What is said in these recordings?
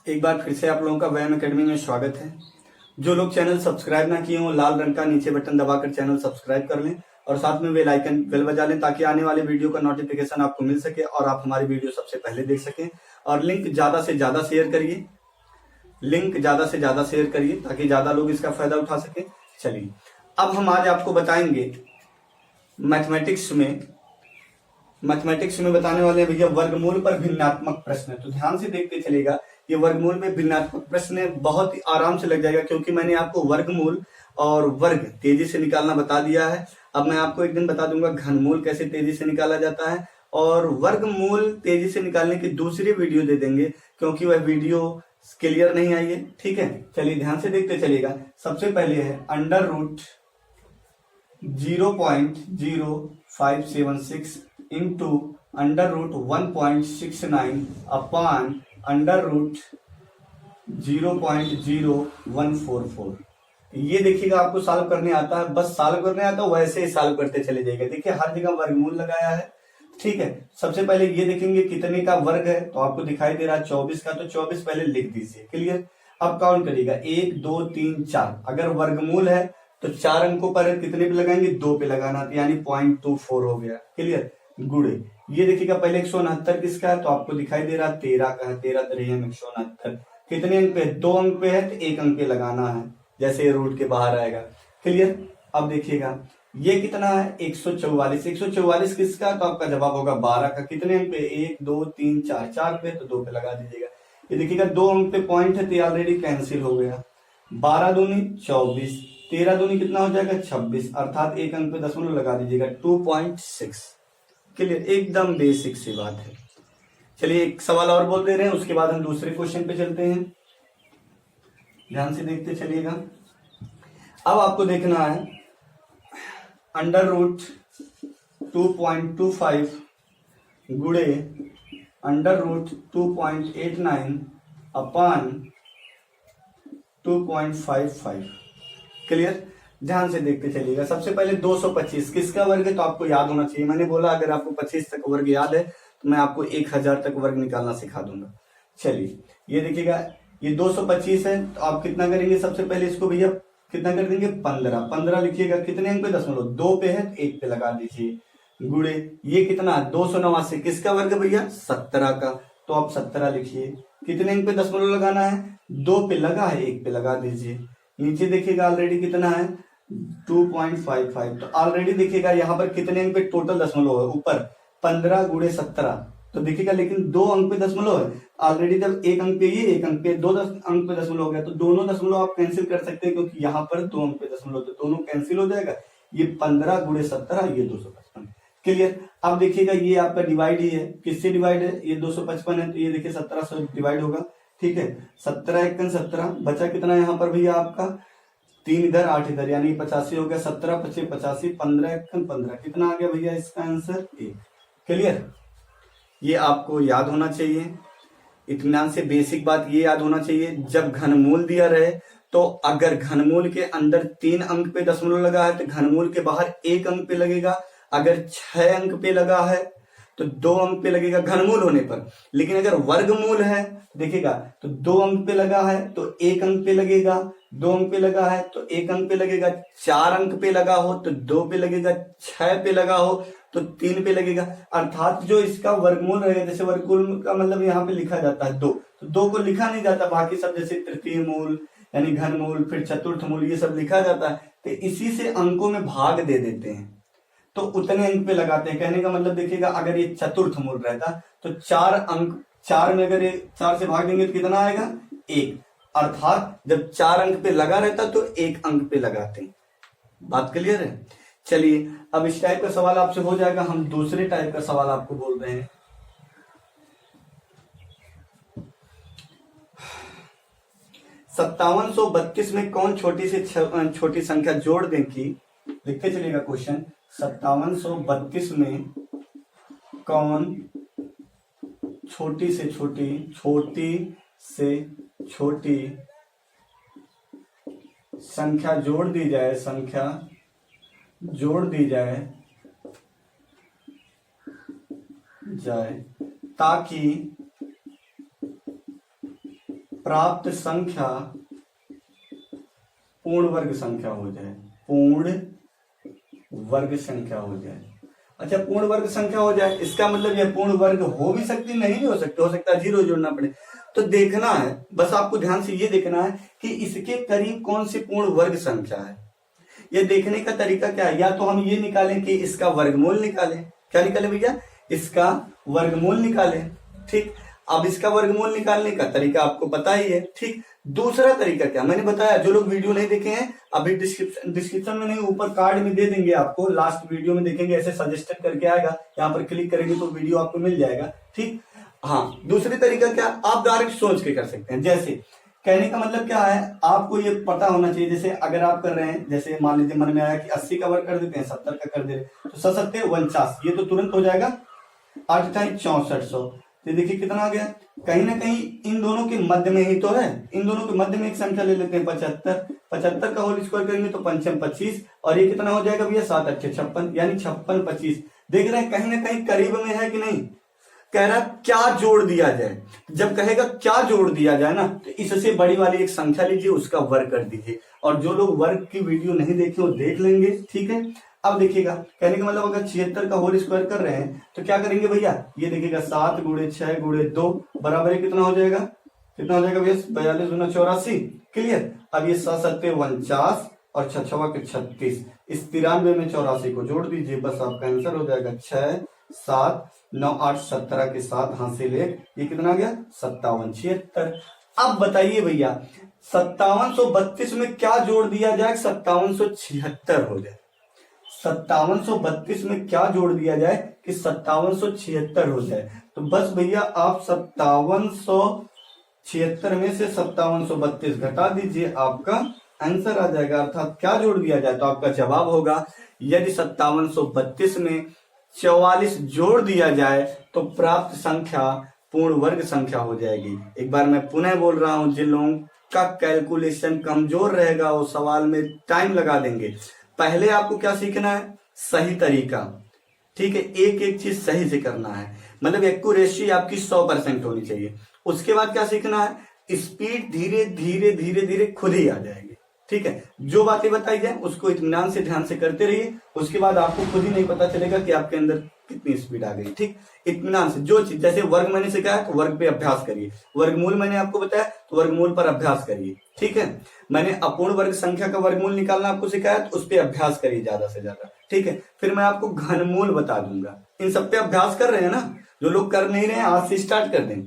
एक बार फिर से आप लोगों का व्यायाम एकेडमी में स्वागत है। जो लोग चैनल सब्सक्राइब ना किए हों, लाल रंग का नीचे बटन दबाकर चैनल सब्सक्राइब कर लें और साथ में बेल बजा लें ताकि आने वाले वीडियो का नोटिफिकेशन आपको मिल सके और आप हमारी वीडियो सबसे पहले देख सकें। और लिंक ज्यादा से ज्यादा शेयर करिए, ताकि ज्यादा लोग इसका फायदा उठा सके। चलिए अब हम आज आपको बताएंगे मैथमेटिक्स में बताने वाले हैं भैया वर्गमूल पर भिन्नात्मक प्रश्न। तो ध्यान से देखते चलेगा, ये वर्गमूल में भिन्नात्मक प्रश्न बहुत ही आराम से लग जाएगा, क्योंकि मैंने आपको वर्गमूल और वर्ग तेजी से निकालना बता दिया है। अब मैं आपको एक दिन बता दूंगा घनमूल कैसे तेजी से निकाला जाता है, और वर्गमूल तेजी से निकालने की दूसरी वीडियो दे देंगे, क्योंकि वह वीडियो क्लियर नहीं आई है। ठीक है, चलिए ध्यान से देखते चलिएगा। सबसे पहले है under root 0.0576 into under root 1.69 upon under root 0.0144। ये देखिएगा, आपको सॉल्व करने आता है, बस सॉल्व करने आता है, वैसे ही सॉल्व करते चले जाइएगा। देखिए हर जगह वर्गमूल लगाया है। ठीक है, सबसे पहले ये देखेंगे कितने का वर्ग है, तो आपको दिखाई दे रहा है 24 का, तो 24 पहले लिख दीजिए। क्लियर। अब काउंट करिएगा 1 2 3 4। अगर वर्गमूल है तो 4 अंकों पर कितने पे लगाएंगे, 2 पे लगाना, यानी 0.24 हो गया। क्लियर। गुड़े ये देखिएगा पहले 169 किसका है, तो आपको दिखाई दे रहा है 13 का है। 13 3 169 कितने अंक पे, 2 अंक पे है, तो 1 अंक पे लगाना है, जैसे ये रूट के बाहर आएगा। क्लियर। अब देखिएगा ये कितना है 144। 144 किसका, तो आपका जवाब होगा 12 का। कितने अंक पे, 1 2 3 4, 4 पे, तो 2 पे लगा दीजिएगा। ये देखिएगा 2 अंक पे पॉइंट है, तो ऑलरेडी कैंसिल हो गया। 12 दूनी 24, 13 दूनी कितना हो जाएगा 26, अर्थात 1 अंक पे दशमलव लगा दीजिएगा 2.6। क्लियर, एकदम बेसिक सी बात है। चलिए एक सवाल और बोल दे रहे हैं, उसके बाद हम दूसरे क्वेश्चन पे चलते हैं। ध्यान से देखते चलिएगा। अब आपको देखना है अंडर रूट 2.25 गुड़े अंडर रूट 2.89 अपान 2.55। क्लियर। ध्यान से देखते चलिएगा। सबसे पहले 225 किसका वर्ग है, तो आपको याद होना चाहिए। मैंने बोला अगर आपको 25 तक वर्ग याद है तो मैं आपको 1000 तक वर्ग निकालना सिखा दूंगा। चलिए ये देखिएगा, ये 225 है, तो आप कितना करेंगे, सबसे पहले इसको भैया कितना कर देंगे 15। 15 लिखिएगा, कितने अंक पे, दशमलव 2 पे है, तो 1 पे लगा दीजिए। गुड़े ये कितना 289 किसका वर्ग है भैया, 17 का, तो आप 17 लिखिए। कितने अंक पे दशमलव लगाना है, 2 पे लगा है, 1 पे लगा दीजिए। नीचे देखिएगा ऑलरेडी कितना है 2.55, तो ऑलरेडी देखिएगा यहाँ पर कितने अंक पे टोटल दशमलव है, ऊपर 15 गुड़े 17, तो देखिएगा लेकिन 2 अंक पे दशमलव है ऑलरेडी। जब 1 अंक पे ये 1 अंक पे 2 अंक पे दशमलव हो गया, तो दोनों दशमलव आप कैंसिल कर सकते हैं, क्योंकि यहाँ पर 2 अंक पे दशमलव, तो दोनों कैंसिल हो जाएगा। ये 15 गुड़े 17, ये 255। क्लियर। अब देखिएगा ये आपका डिवाइड ही है, किससे डिवाइड है, ये 255 है, तो ये देखिए 17 से डिवाइड होगा। ठीक है, 17 1 17, बचा कितना यहाँ पर भैया आपका 3 इधर 8 इधर, यानी 85 हो गया। 17 25 85, 15 1 15, कितना आ गया भैया इसका आंसर 1। क्लियर। ये आपको याद होना चाहिए, इत्मीनान से बेसिक बात ये याद होना चाहिए। जब घनमूल दिया रहे तो अगर घनमूल के अंदर 3 अंक पे दशमलव लगा है तो घनमूल के बाहर 1 अंक पे लगेगा। अगर 6 अंक पे लगा है तो 2 अंक पे लगेगा घनमूल होने पर। लेकिन अगर वर्गमूल है देखिएगा, तो 2 अंक पे लगा है तो 1 अंक पे लगेगा, 2 अंक पे लगा है तो 1 अंक पे लगेगा, 4 अंक पे लगा हो तो 2 पे लगेगा, 6 पे लगा हो तो 3 पे लगेगा। अर्थात जो इसका वर्गमूल रहेगा, जैसे वर्गमूल का मतलब यहाँ पे लिखा जाता है 2, तो 2 को लिखा नहीं जाता, बाकी सब जैसे तृतीय मूल यानी घनमूल, फिर चतुर्थ मूल, ये सब लिखा जाता है, तो इसी से अंकों में भाग दे देते हैं, तो उतने अंक पे लगाते हैं। कहने का मतलब देखिएगा, अगर ये चतुर्थ मूल रहता तो 4 अंक, 4 में अगर ये 4 से भाग देंगे तो कितना आएगा 1, अर्थात जब 4 अंक पे लगा रहता तो 1 अंक पे लगाते हैं। बात क्लियर है। चलिए अब इस टाइप का सवाल आपसे हो जाएगा, हम दूसरे टाइप का सवाल आपको बोल रहे हैं। 5732 में कौन छोटी से छोटी संख्या जोड़ दें कि, लिखते चलिएगा क्वेश्चन, 5732 में कौन छोटी से छोटी संख्या जोड़ दी जाए ताकि प्राप्त संख्या पूर्ण वर्ग संख्या हो जाए, पूर्ण वर्ग संख्या हो जाए। अच्छा, पूर्ण वर्ग संख्या हो जाए, इसका मतलब यह पूर्ण वर्ग हो भी सकती, नहीं भी हो सकती, हो सकता है जीरो जोड़ना पड़े। तो देखना है, बस आपको ध्यान से ये देखना है कि इसके करीब कौन सी पूर्ण वर्ग संख्या है। ये देखने का तरीका क्या है, या तो हम ये निकालें कि इसका वर्गमूल निकालें। क्या निकालें भैया? इसका वर्गमूल निकालें। ठीक, अब इसका वर्गमूल निकालने का तरीका आपको पता ही है। ठीक, दूसरा तरीका क्या मैंने बताया, जो लोग वीडियो नहीं देखे हैं अभी डिस्क्रिप्शन में नहीं, ऊपर कार्ड में दे देंगे आपको, लास्ट वीडियो में देखेंगे, ऐसे सजेस्टेड करके आएगा, यहाँ पर क्लिक करेंगे तो वीडियो आपको मिल जाएगा। ठीक, हाँ, दूसरी तरीका क्या, आप डायरेक्ट सोच के कर सकते हैं। जैसे कहने का मतलब क्या है, आपको ये पता होना चाहिए। जैसे अगर आप कर रहे हैं, जैसे मान लीजिए मन में आया कि 80 का वर्ग कर देते हैं, 70 का कर दे, तो 7 49, ये तो तुरंत हो जाएगा। 8 6400, तो देखिए कितना आ गया। कहीं ना कहीं इन दोनों के मध्य में ही तो है, इन दोनों के मध्य में एक संख्या ले लेते हैं 75। 75 का होल स्क्वायर करेंगे तो 5 25, और ये कितना हो जाएगा भैया? 7 8 56, यानी 56 25। देख रहे हैं कहीं ना कहीं करीब में है कि नहीं। कह रहा क्या जोड़ दिया जाए, जब कहेगा क्या जोड़ दिया जाए ना, तो इससे बड़ी वाली एक संख्या लीजिए, उसका वर्ग कर दीजिए। और जो लोग वर्ग की वीडियो नहीं देखे वो देख लेंगे। ठीक है, अब देखिएगा, कहने का मतलब अगर 76 का होल स्क्वायर कर रहे हैं तो क्या करेंगे भैया? ये देखिएगा 7 × 6 × 2 बराबर है, कितना हो जाएगा? कितना हो जाएगा भैया? 42 × 84। क्लियर। अब ये 7 7 49 और 6 6 36, इस 93 में 84 को जोड़ दीजिए, बस आपका आंसर हो जाएगा 6 7 9 8 17 के साथ हासिल 1, ये कितना आ गया? 57 76। अब बताइए भैया 5732 में क्या जोड़ दिया जाए 5776 हो जाए? 5732 में क्या जोड़ दिया जाए कि 5776 हो जाए? तो बस भैया आप 5776 में से 5732 घटा दीजिए, आपका आंसर आ जाएगा। अर्थात क्या जोड़ दिया जाए, तो आपका जवाब होगा, यदि 5732 में 44 जोड़ दिया जाए तो प्राप्त संख्या पूर्ण वर्ग संख्या हो जाएगी। एक बार मैं पुनः बोल रहा हूं, जिन लोगों का कैलकुलेशन कमजोर रहेगा वो सवाल में टाइम लगा देंगे। पहले आपको क्या सीखना है? सही तरीका। ठीक है, एक एक चीज सही से करना है, मतलब एक्यूरेसी आपकी 100% होनी चाहिए। उसके बाद क्या सीखना है? स्पीड धीरे धीरे धीरे धीरे खुद ही आ जाएगी। ठीक है, जो बातें बताई जाए उसको इत्मीनान से ध्यान से करते रहिए, उसके बाद आपको खुद ही नहीं पता चलेगा कि आपके अंदर कितनी स्पीड आ गई। ठीक, इत्मीनान से जो चीज, जैसे वर्ग मैंने सिखाया तो वर्ग पे अभ्यास करिए, वर्गमूल मैंने आपको बताया तो वर्गमूल पर अभ्यास करिए। ठीक है, मैंने अपूर्ण वर्ग संख्या का वर्गमूल निकालना आपको सिखाया तो उस पर अभ्यास करिए ज्यादा से ज्यादा। ठीक है, फिर मैं आपको घनमूल बता दूंगा, इन सब पे अभ्यास कर रहे हैं ना, जो लोग कर नहीं रहे हैं आज से स्टार्ट कर दें।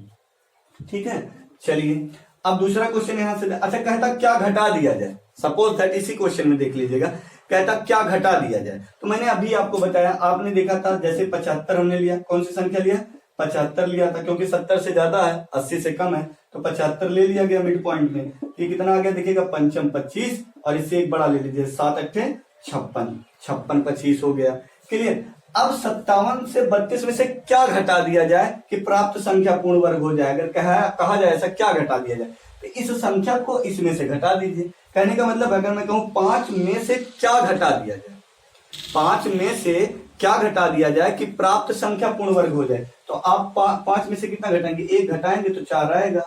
ठीक है, चलिए अब दूसरा क्वेश्चन यहां से। अच्छा, कहता क्या घटा दिया जाए, सपोज दैट इसी क्वेश्चन में देख लीजिएगा, कहता क्या घटा दिया जाए। तो मैंने अभी आपको बताया, आपने देखा था जैसे 75 हमने लिया, कौन सी संख्या लिया? 75 लिया था, क्योंकि 70 से ज्यादा है, 80 से कम है, तो 75 ले लिया गया मिड पॉइंट में। ये कितना आ गया देखिएगा? 5 25, और इससे एक बड़ा ले लीजिए, 7 8 56, 56 25 हो गया। क्लियर। अब 57 से 32 में से क्या घटा दिया जाए कि प्राप्त संख्या पूर्ण वर्ग हो जाए? अगर कहा जाए ऐसा, क्या घटा दिया जाए, तो इस संख्या को इसमें से घटा दीजिए। कहने का मतलब अगर मैं कहूं 5 में से क्या घटा दिया जाए, 5 में से क्या घटा दिया जाए कि प्राप्त संख्या पूर्ण वर्ग हो जाए, तो आप 5 में से कितना घटाएंगे? 1 घटाएंगे तो 4 आएगा,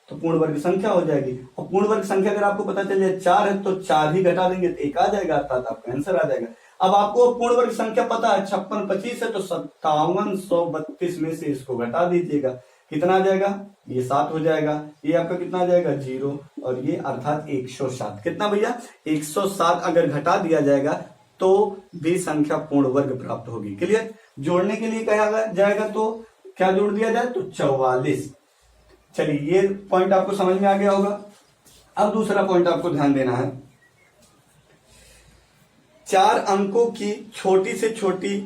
तो पूर्ण वर्ग संख्या हो जाएगी। और पूर्ण वर्ग संख्या अगर आपको पता चल जाए 4 है तो 4 ही घटा देंगे तो 1 आ जाएगा, अर्थात आपका आंसर आ जाएगा। अब आपको पूर्ण वर्ग संख्या पता है 56 25 है, तो 5732 में से इसको घटा दीजिएगा, कितना आ जाएगा? ये 7 हो जाएगा, ये आपका कितना आ जाएगा? 0, और ये अर्थात 107। कितना भैया? 107 अगर घटा दिया जाएगा तो भी संख्या पूर्ण वर्ग प्राप्त होगी। क्लियर। जोड़ने के लिए कहा जाएगा तो क्या जोड़ दिया जाए? तो 44। चलिए, ये पॉइंट आपको समझ में आ गया होगा। अब दूसरा पॉइंट आपको ध्यान देना है, 4 अंकों की छोटी से छोटी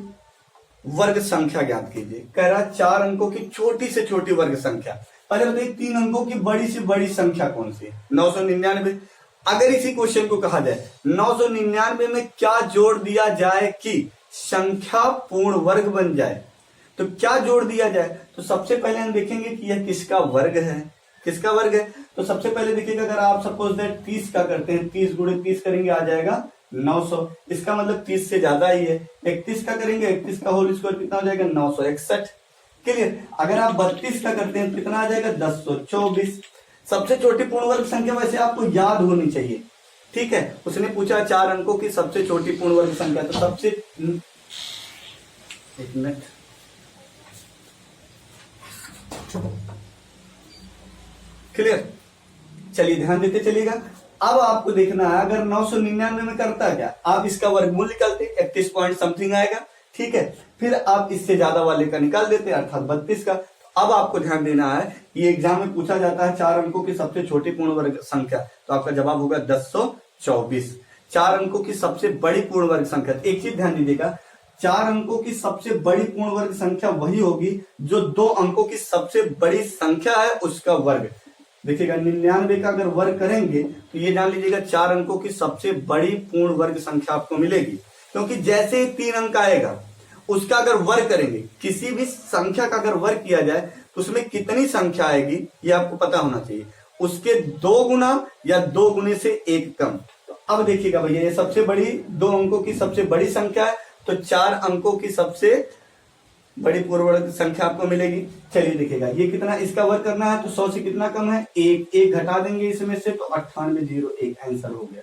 वर्ग संख्या ज्ञात कीजिए। कह रहा 4 अंकों की छोटी से छोटी वर्ग संख्या। पहले बताइए 3 अंकों की बड़ी से बड़ी संख्या कौन सी है? 999। अगर इसी क्वेश्चन को कहा जाए 999 में क्या जोड़ दिया जाए कि संख्या पूर्ण वर्ग बन जाए, तो क्या जोड़ दिया जाए? तो सबसे पहले हम देखेंगे कि यह किसका वर्ग है। किसका वर्ग है? तो सबसे पहले देखिएगा, अगर आप सपोज दैट 30 का करते हैं, 30 × 30 करेंगे आ जाएगा 900, इसका मतलब 30 से ज्यादा ही है। 31 का करेंगे, 31 का होल स्क्वायर कितना हो जाएगा? 961। क्लियर। अगर आप 32 का करते हैं तो कितना आ जाएगा? 1024। सबसे छोटी पूर्ण वर्ग संख्या वैसे आपको याद होनी चाहिए, ठीक है। उसने पूछा 4 अंकों की सबसे छोटी पूर्ण वर्ग संख्या, तो सबसे, एक मिनट, क्लियर। चलिए ध्यान देते चलिएगा। अब आपको देखना है अगर 999 में करता क्या, आप इसका वर्गमूल निकालते 31 पॉइंट समथिंग आएगा, ठीक है। फिर आप इससे ज्यादा वाले का निकाल देते अर्थात 32 का। अब आपको ध्यान देना है, ये एग्जाम में पूछा जाता है 4 अंकों की सबसे छोटी पूर्ण वर्ग संख्या, तो आपका जवाब होगा 1024। 4 अंकों की सबसे बड़ी पूर्ण वर्ग संख्या, एक चीज ध्यान दीजिएगा, 4 अंकों की सबसे बड़ी पूर्ण वर्ग संख्या वही होगी जो 2 अंकों की सबसे बड़ी संख्या है उसका वर्ग। देखिएगा 99 का अगर वर्ग करेंगे तो ये जान लीजिएगा 4 अंकों की सबसे बड़ी पूर्ण वर्ग संख्या आपको मिलेगी, क्योंकि जैसे ही 3 अंक आएगा उसका अगर वर्ग करेंगे, किसी भी संख्या का अगर वर्ग किया जाए तो उसमें कितनी संख्या आएगी ये आपको पता होना चाहिए, उसके 2 गुना या 2 गुने से 1 कम। तो अब देखिएगा भैया ये सबसे बड़ी 2 अंकों की सबसे बड़ी संख्या है, तो 4 अंकों की सबसे बड़ी पूर्ण वर्ग संख्या आपको मिलेगी। चलिए देखिएगा ये कितना, इसका वर्ग करना है तो 100 से कितना कम है, एक घटा देंगे इसमें से, तो 9801 आंसर हो गया।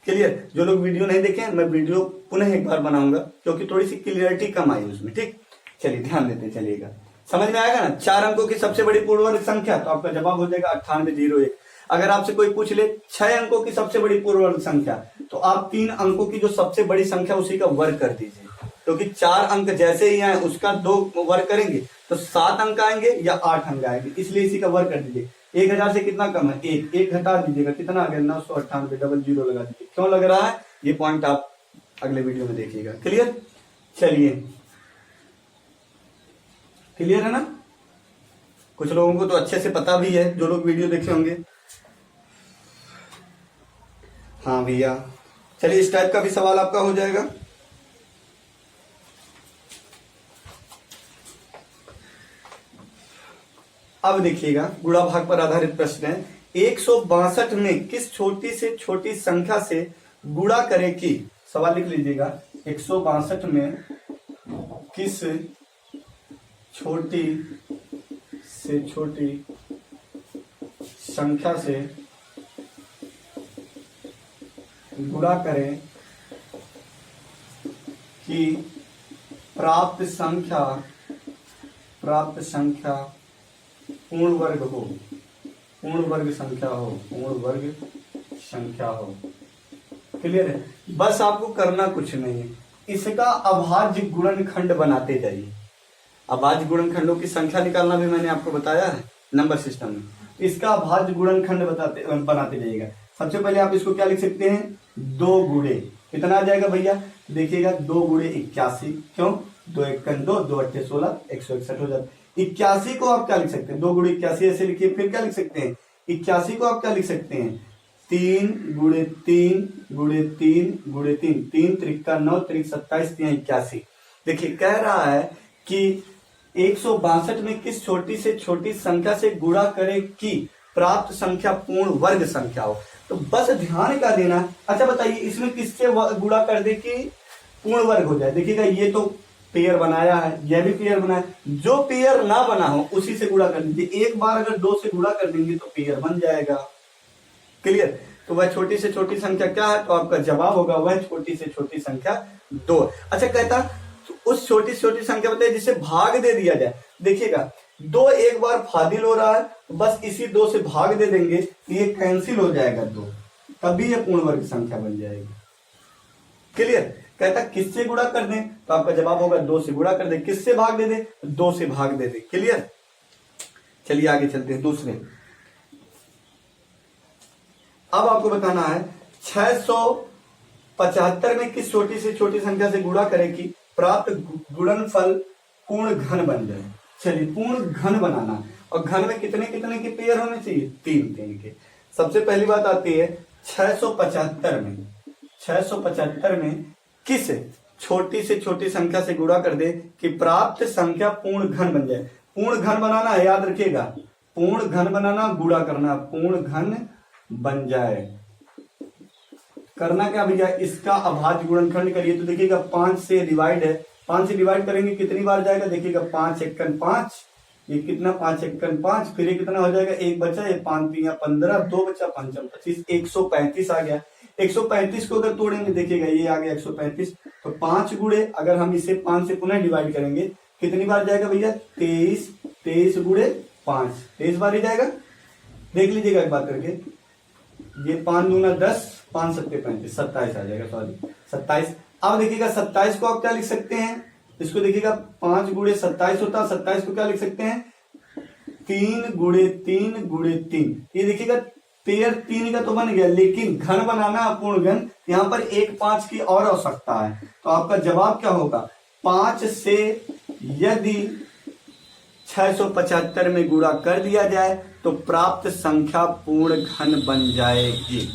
क्लियर। जो लोग वीडियो नहीं देखे मैं वीडियो पुनः एक बार बनाऊंगा क्योंकि थोड़ी सी क्लियरिटी कम आई उसमें, ठीक। चलिए ध्यान देते चलिएगा, समझ में आएगा ना। 4 अंकों की सबसे बड़ी पूर्ण वर्ग संख्या, तो आपका जवाब हो जाएगा 9801। अगर आपसे कोई पूछ ले 6 अंकों की सबसे बड़ी पूर्ण वर्ग संख्या, तो आप 3 अंकों की जो सबसे बड़ी संख्या उसी का वर्ग कर दीजिए, क्योंकि 4 अंक जैसे ही आए उसका 2 वर्ग करेंगे तो 7 अंक आएंगे या 8 अंक आएंगे, इसलिए इसी का वर्ग कर दीजिए। 1000 से कितना कम है, एक घटा दीजिएगा, कितना आ गया 998, डबल जीरो लगा दीजिए। क्यों लग रहा है ये पॉइंट आप अगले वीडियो में देखिएगा। क्लियर। चलिए क्लियर है ना, कुछ लोगों को तो अच्छे से पता भी है जो लोग वीडियो देखे होंगे। हाँ भैया चलिए इस टाइप का भी सवाल आपका हो जाएगा। अब देखिएगा गुणा भाग पर आधारित प्रश्न है। 162 में किस छोटी से छोटी संख्या से गुणा करें कि, सवाल लिख लीजिएगा, 162 में किस छोटी से छोटी संख्या से गुणा करें कि प्राप्त संख्या पूर्ण वर्ग हो, पूर्ण वर्ग संख्या हो, पूर्ण वर्ग संख्या हो। क्लियर है। बस आपको करना कुछ नहीं है, इसका अभाज्य गुणनखंड बनाते जाइए। अभाज्य गुणनखंडों की संख्या निकालना भी मैंने आपको बताया है नंबर सिस्टम में। इसका अभाज्य गुणनखंड बनाते जाइएगा। सबसे पहले आप इसको क्या लिख सकते हैं, 2 गुणे, कितना आ जाएगा भैया, देखिएगा 2 गुणे 81, क्यों 2 1 2, 2 8 16, 161 हो जाता है। 81 को आप क्या लिख सकते हैं, 2 गुणे 81 ऐसे लिखिए। फिर क्या लिख सकते हैं, 81 को आप क्या लिख सकते हैं, 3 गुणे 3 गुणे 3 गुणे 3, 3 त्रिका 9, त्रिक 27, 3 81। देखिए कह रहा है कि 162 में किस छोटी से छोटी संख्या से गुणा करें कि प्राप्त संख्या पूर्ण वर्ग संख्या हो। तो बस ध्यान का देना। अच्छा बताइए इसमें किससे गुणा कर दे कि पूर्ण वर्ग हो जाए। देखिएगा ये तो पेयर बनाया है, यह भी पेयर बनाया है, जो पेयर ना बना हो उसी से गुणा कर दीजिए। एक बार अगर 2 से गुणा कर देंगे तो पेयर बन जाएगा। क्लियर। तो वह छोटी से छोटी संख्या क्या है, तो आपका जवाब होगा वह छोटी से छोटी संख्या 2। अच्छा कहता तो उस छोटी से छोटी संख्या बताइए जिसे भाग दे दिया जाए। देखिएगा 2 एक बार फादिल हो रहा है, तो बस इसी 2 से भाग दे देंगे, ये कैंसिल हो जाएगा 2, तभी ये पूर्ण वर्ग संख्या बन जाएगी। क्लियर। कहता किससे गुणा कर दें, तो आपका जवाब होगा 2 से गुणा कर दे। किससे भाग दे दे, 2 से भाग दे दे। क्लियर। चलिए आगे चलते हैं दूसरे। अब आपको बताना है 675 में किस छोटी से छोटी संख्या से गुणा करें कि प्राप्त गुणनफल पूर्ण घन बन जाए। चलिए पूर्ण घन बनाना, और घन में कितने कितने के पेयर होने चाहिए, 3 3 के। सबसे पहली बात आती है 675 में किस छोटी से छोटी संख्या से गुणा कर दे कि प्राप्त संख्या पूर्ण घन बन जाए। पूर्ण घन बनाना है, याद रखिएगा, पूर्ण घन बनाना गुणा करना, पूर्ण घन बन जाए। करना क्या भैया, इसका अभाज्य गुणनखंड करिए। तो देखिएगा 5 से डिवाइड है, 5 से डिवाइड करेंगे कितनी बार जाएगा, देखिएगा 5 1 5, ये कितना 5 एकड़ 5, फिर ये कितना हो जाएगा, एक बचा, ये 5 3 15, 2 बचा, 5 25, 135 आ गया। 135 को अगर तोड़ेंगे, देखिएगा ये आ गया 135, तो 5 गुणे अगर हम इसे 5 से पुनः डिवाइड करेंगे, कितनी बार जाएगा भैया, 23, 23 गुणे 5, 23 बार ही जाएगा। देख लीजिएगा एक बार करके, ये 5 दूना 10, 5 सत्ते 35, 27 आ जाएगा, सॉरी 27। अब देखिएगा 27 को आप क्या लिख सकते हैं, इसको देखिएगा 5 गुणे 27 होता है, 27 को क्या लिख सकते हैं, 3 गुणे 3 गुणे 3। ये देखिएगा 13 3 का तो बन गया, लेकिन घन बनाना अपूर्ण घन, यहाँ पर एक 5 की और आवश्यकता है। तो आपका जवाब क्या होगा, 5 से यदि 675 में गुणा कर दिया जाए तो प्राप्त संख्या पूर्ण घन बन जाएगी।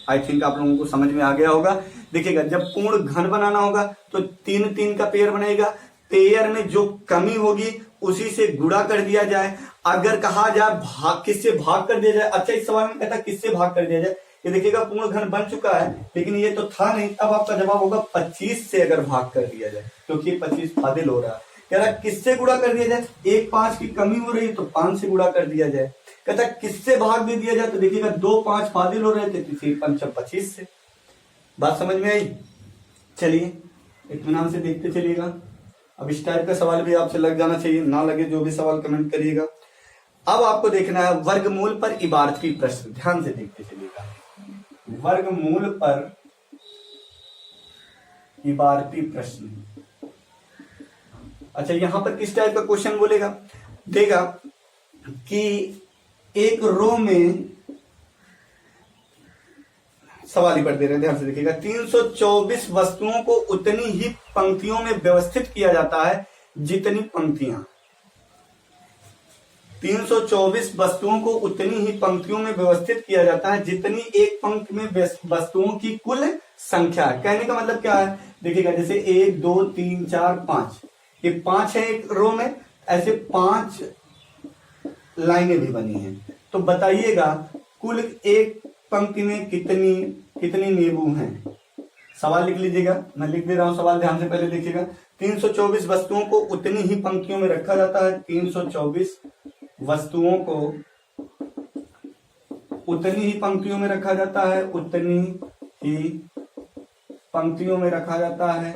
आई थिंक आप लोगों को समझ में आ गया होगा। देखिएगा जब पूर्ण घन बनाना होगा तो 3 3 का पेयर बनेगा, पेयर में जो कमी होगी उसी से गुणा कर दिया जाए। अगर कहा जाए भाग, किससे भाग कर दिया जाए, अच्छा इस सवाल में कहता किससे भाग कर दिया जाए, ये देखिएगा पूर्ण घन बन चुका है, लेकिन ये तो था नहीं, तब आपका जवाब होगा 25 से अगर भाग कर दिया जाए, क्योंकि 25 फाजिल हो रहा है। कह रहा किससे गुणा कर दिया जाए, एक 5 की कमी हो रही है तो 5 से गुणा कर दिया जाए। कहता किससे भाग दे दिया जाए, तो देखिएगा 2 5 फाजिल हो रहे थे, तो 5 25 से। बात समझ में आई। चलिए इत्मीनान से देखते चलिएगा। अब इस टाइप का सवाल भी आपसे लग जाना चाहिए, ना लगे जो भी सवाल कमेंट करिएगा। अब आपको देखना है वर्गमूल पर इबारती प्रश्न, ध्यान से देखते चलिएगा। वर्गमूल पर इबारती प्रश्न, अच्छा यहां पर किस टाइप का क्वेश्चन बोलेगा, देगा कि एक रो में, सवाल ही पढ़ दे रहे हैं, ध्यान से देखिएगा, 324 वस्तुओं को उतनी ही पंक्तियों में व्यवस्थित किया जाता है जितनी पंक्तियां, 324 वस्तुओं को उतनी ही पंक्तियों में व्यवस्थित किया जाता है जितनी एक पंक्ति में वस्तुओं की कुल संख्या है। कहने का मतलब क्या है, देखिएगा जैसे 1 2 3 4 5, ये 5 है एक रो में, ऐसे 5 लाइनें भी बनी हैं। तो बताइएगा कुल एक पंक्ति में कितनी नींबू हैं। सवाल लिख लीजिएगा, मैं लिख दे रहा हूं सवाल, ध्यान से पहले देखिएगा। 324 वस्तुओं को उतनी ही पंक्तियों में रखा जाता है, 324 वस्तुओं को उतनी ही पंक्तियों में रखा जाता है, उतनी ही पंक्तियों में रखा जाता है,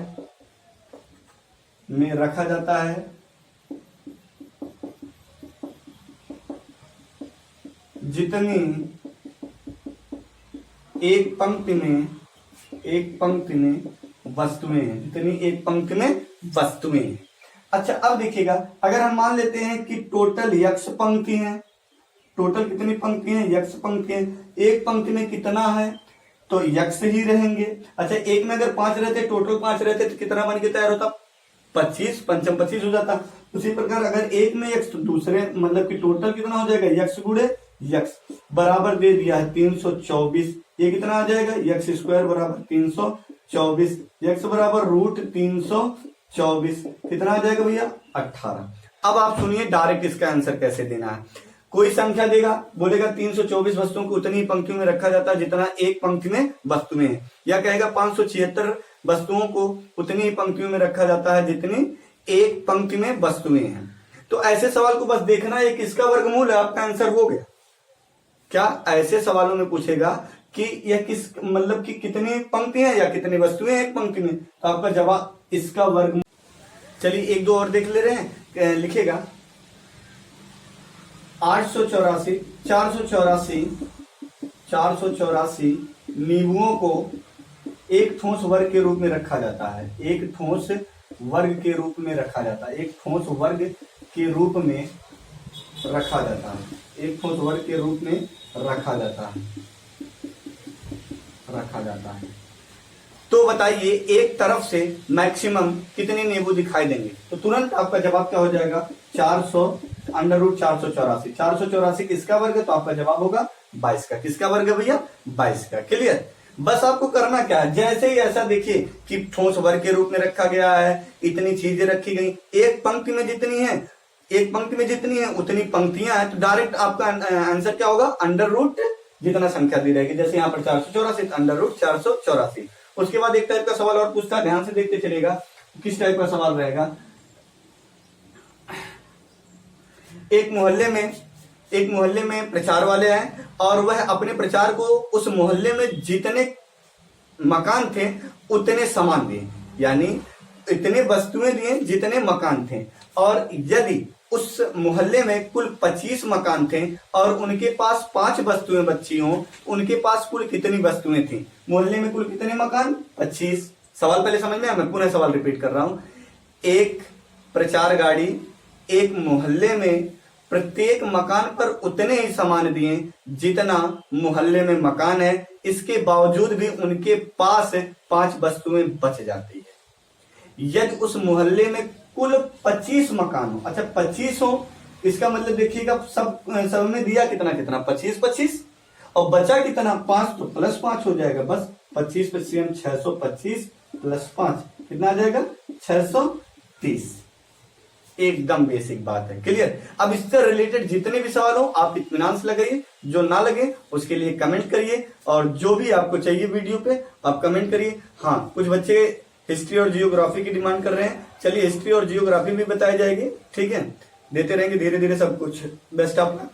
जितनी एक पंक्ति में वस्तुएं हैं, जितनी एक पंक्ति में वस्तुएं हैं। अच्छा अब देखिएगा, अगर हम मान लेते हैं कि टोटल यक्ष पंक्ति है, टोटल कितनी पंक्ति है, यक्ष पंक्ति है, एक पंक्ति में कितना है, तो यक्ष ही रहेंगे। अच्छा एक में अगर 5 रहते, टोटल 5 रहते, तो कितना बन के तैयार होता, 25, 5 25 हो जाता। उसी प्रकार अगर एक में यक्ष, तो दूसरे मतलब कि टोटल कितना हो जाएगा, यक्ष गुणे यक्ष, बराबर दे दिया है 324, ये कितना आ जाएगा, यक्ष स्क्वायर बराबर 324, यक्ष बराबर √324, कितना आ जाएगा भैया, 18। अब आप सुनिए डायरेक्ट इसका आंसर कैसे देना है। कोई संख्या देगा, बोलेगा 324 वस्तुओं को उतनी पंक्तियों में रखा जाता है जितना एक पंक्ति में वस्तुएं हैं, या कहेगा 576 वस्तुओं को उतनी ही पंक्तियों में रखा जाता है जितनी एक पंक्ति में वस्तुएं हैं। तो ऐसे सवाल को बस देखना है किसका वर्गमूल है, आपका आंसर हो गया। क्या ऐसे सवालों में पूछेगा कि यह किस मतलब कि कितनी पंक्तियां या कितनी वस्तुएं एक पंक्ति में, तो आपका जवाब इसका वर्गमूल। चलिए एक दो और देख ले रहे हैं, लिखेगा 884 484 नींबुओं को एक ठोस वर्ग के रूप में रखा जाता है, एक ठोस वर्ग के रूप में रखा जाता है, एक ठोस वर्ग के रूप में रखा जाता है, एक ठोस वर्ग के रूप में रखा जाता है। तो बताइए एक तरफ से मैक्सिमम कितने नींबू दिखाई देंगे, तो तुरंत आपका जवाब क्या हो जाएगा, 400 484 किसका वर्ग है, तो आपका जवाब होगा 22 का। किसका वर्ग है भैया, 22 का। क्लियर। बस आपको करना क्या है, जैसे ही ऐसा देखिए कि ठोस वर्ग के रूप में रखा गया है, इतनी चीजें रखी गई, एक पंक्ति में जितनी है, एक पंक्ति में जितनी है उतनी पंक्तियां हैं, तो डायरेक्ट आपका आंसर क्या होगा, अंडर रूट जितना संख्या दी रहेगी। जैसे यहाँ पर 484 अंडर रूट 484। उसके बाद एक टाइप का सवाल और पूछता है, ध्यान से देखते चलेगा किस टाइप का सवाल रहेगा। एक मोहल्ले में प्रचार वाले आए और वह अपने प्रचार को उस मोहल्ले में जितने मकान थे उतने सामान दिए, यानी इतने वस्तुएं दिए जितने मकान थे। और यदि उस मोहल्ले में कुल 25 मकान थे और उनके पास 5 वस्तुएं बची हों, उनके पास कुल कितनी वस्तुएं थी? मोहल्ले में कुल कितने मकान? 25। सवाल पहले समझ में आया? मैं पुनः सवाल रिपीट कर रहा हूं। एक प्रचार गाड़ी एक मोहल्ले में प्रत्येक मकान पर उतने ही सामान दिए जितना मोहल्ले में मकान है, इसके बावजूद भी उनके पास 5 वस्तुएं बच जाती है। यदि उस मोहल्ले में कुल 25 मकान हो, अच्छा 25 हो, इसका मतलब देखिएगा सब में दिया कितना कितना, 25 और बचा कितना 5, तो +5 हो जाएगा। बस 25 पे 625 +5 कितना आ जाएगा? 630। एकदम बेसिक बात है, क्लियर। अब इससे रिलेटेड जितने भी सवाल हो आप इत्मीनान से लगाइए, जो ना लगे उसके लिए कमेंट करिए, और जो भी आपको चाहिए वीडियो पे आप कमेंट करिए। हाँ, कुछ बच्चे हिस्ट्री और जियोग्राफी की डिमांड कर रहे हैं, चलिए हिस्ट्री और जियोग्राफी भी बताई जाएगी, ठीक है। देते रहेंगे धीरे धीरे सब कुछ। Best of luck.